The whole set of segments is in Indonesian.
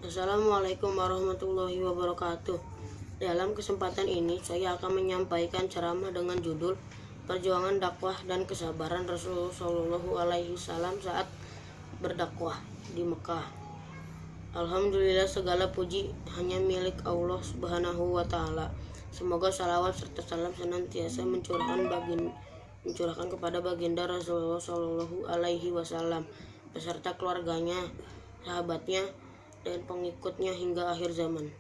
Assalamualaikum warahmatullahi wabarakatuh. Dalam kesempatan ini saya akan menyampaikan ceramah dengan judul Perjuangan Dakwah dan Kesabaran Rasulullah Shallallahu Alaihi Wasallam saat berdakwah di Mekah. Alhamdulillah, segala puji hanya milik Allah Subhanahu wa Ta'ala. Semoga salawat serta salam senantiasa mencurahkan kepada baginda Rasulullah Shallallahu Alaihi Wasallam beserta keluarganya, sahabatnya, dan pengikutnya hingga akhir zaman.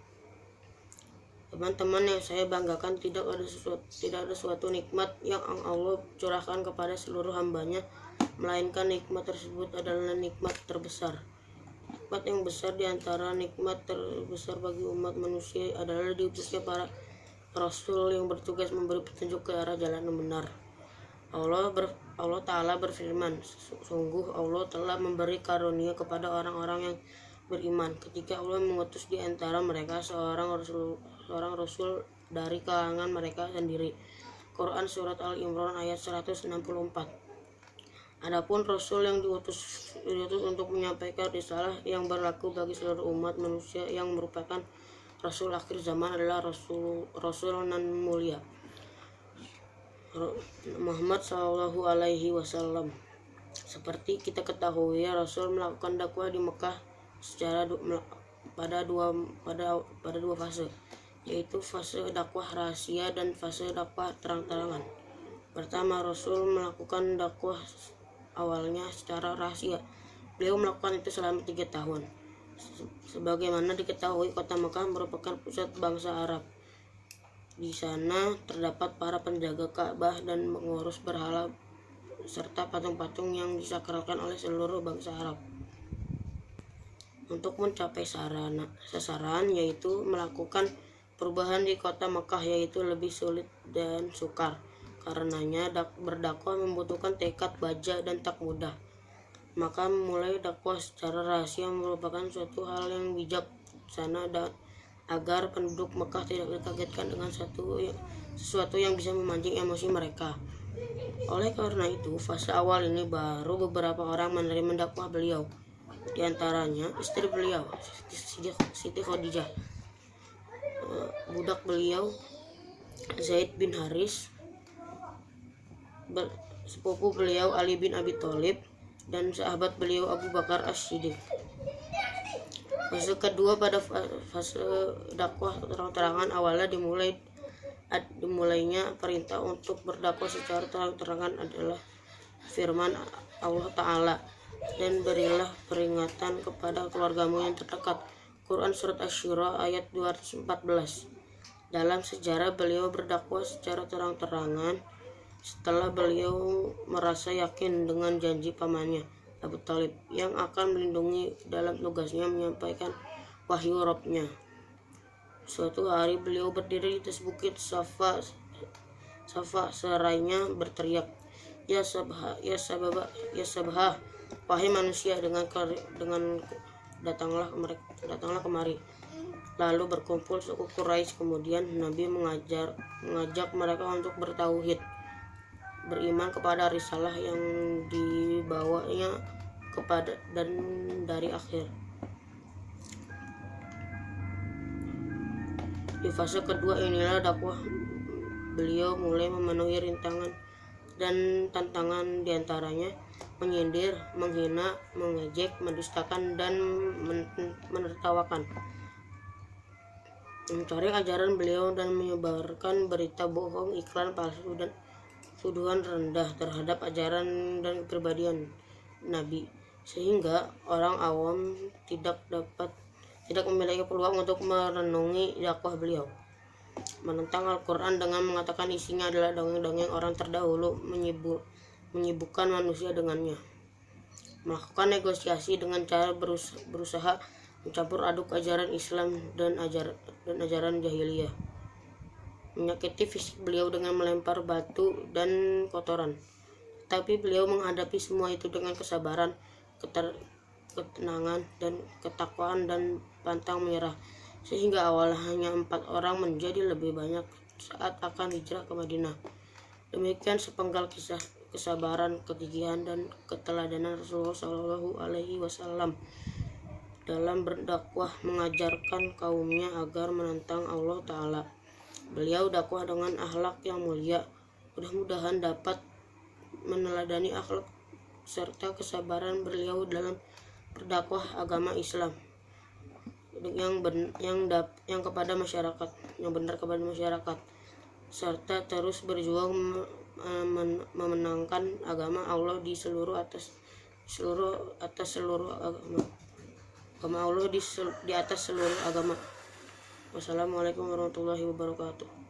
Teman-teman yang saya banggakan, tidak ada suatu nikmat yang Allah curahkan kepada seluruh hambanya, melainkan nikmat tersebut adalah nikmat terbesar. Nikmat yang besar di antara nikmat terbesar bagi umat manusia adalah diutusnya para Rasul yang bertugas memberi petunjuk ke arah jalan yang benar. Allah Ta'ala berfirman, sungguh Allah telah memberi karunia kepada orang-orang yang beriman ketika Allah mengutus di antara mereka seorang rasul dari kalangan mereka sendiri. Quran Surat Al-Imran ayat 164. Adapun rasul yang diutus untuk menyampaikan risalah yang berlaku bagi seluruh umat manusia yang merupakan rasul akhir zaman adalah rasul nan mulia Muhammad Shallallahu Alaihi Wasallam. Seperti kita ketahui, Rasul melakukan dakwah di Mekah pada dua fase, yaitu fase dakwah rahasia dan fase dakwah terang-terangan. Pertama, Rasul melakukan dakwah awalnya secara rahasia. Beliau melakukan itu selama 3 tahun. Sebagaimana diketahui, kota Mekah merupakan pusat bangsa Arab. Di sana terdapat para penjaga Ka'bah dan pengurus berhala serta patung-patung yang disakralkan oleh seluruh bangsa Arab. Untuk mencapai sasaran, yaitu melakukan perubahan di kota Mekah, yaitu lebih sulit dan sukar. Karenanya berdakwah membutuhkan tekad, baja, dan tak mudah. Maka memulai dakwah secara rahasia merupakan suatu hal yang bijaksana agar penduduk Mekah tidak dikagetkan dengan sesuatu yang bisa memancing emosi mereka. Oleh karena itu, fase awal ini baru beberapa orang menerima dakwah beliau, di antaranya istri beliau, Siti Khadijah, budak beliau Zaid bin Haris, sepupu beliau Ali bin Abi Thalib, dan sahabat beliau Abu Bakar As-Siddiq. Fase kedua pada fase dakwah terang-terangan awalnya dimulainya perintah untuk berdakwah secara terang-terangan adalah firman Allah Ta'ala, dan berilah peringatan kepada keluargamu yang terdekat. Quran Surat Asy-Syura ayat 214. Dalam sejarah beliau berdakwah secara terang-terangan setelah beliau merasa yakin dengan janji pamannya Abu Thalib yang akan melindungi dalam tugasnya menyampaikan wahyu Rabb-nya. Suatu hari beliau berdiri di atas bukit Safa seraya berteriak, Ya Sabah, wahai manusia, datanglah kemari. Lalu berkumpul suku Quraisy. Kemudian Nabi mengajak mereka untuk bertauhid, beriman kepada risalah yang dibawanya dan dari akhir. Di fase kedua inilah dakwah beliau mulai memenuhi rintangan dan tantangan, diantaranya menyindir, menghina, mengejek, mendustakan, dan menertawakan, mencari ajaran beliau dan menyebarkan berita bohong, iklan palsu, dan tuduhan rendah terhadap ajaran dan kepribadian Nabi, sehingga orang awam tidak memiliki peluang untuk merenungi dakwah beliau. Menentang Al-Quran dengan mengatakan isinya adalah dongeng-dongeng orang terdahulu, menyibukkan manusia dengannya. Melakukan negosiasi dengan cara berusaha mencampur aduk ajaran Islam dan ajaran jahiliyah. Menyakiti fisik beliau dengan melempar batu dan kotoran. Tapi beliau menghadapi semua itu dengan kesabaran, ketenangan, dan ketakwaan, dan pantang menyerah, sehingga awalnya hanya 4 orang menjadi lebih banyak saat akan hijrah ke Madinah. Demikian sepenggal kisah kesabaran, kegigihan, dan keteladanan Rasulullah Shallallahu Alaihi Wasallam dalam berdakwah mengajarkan kaumnya agar menentang Allah Ta'ala. Beliau dakwah dengan akhlak yang mulia. Mudah-mudahan dapat meneladani akhlak serta kesabaran beliau dalam berdakwah agama Islam yang kepada masyarakat, yang benar kepada masyarakat, serta terus berjuang memenangkan agama Allah di atas seluruh agama Allah di atas seluruh agama. Wassalamualaikum warahmatullahi wabarakatuh.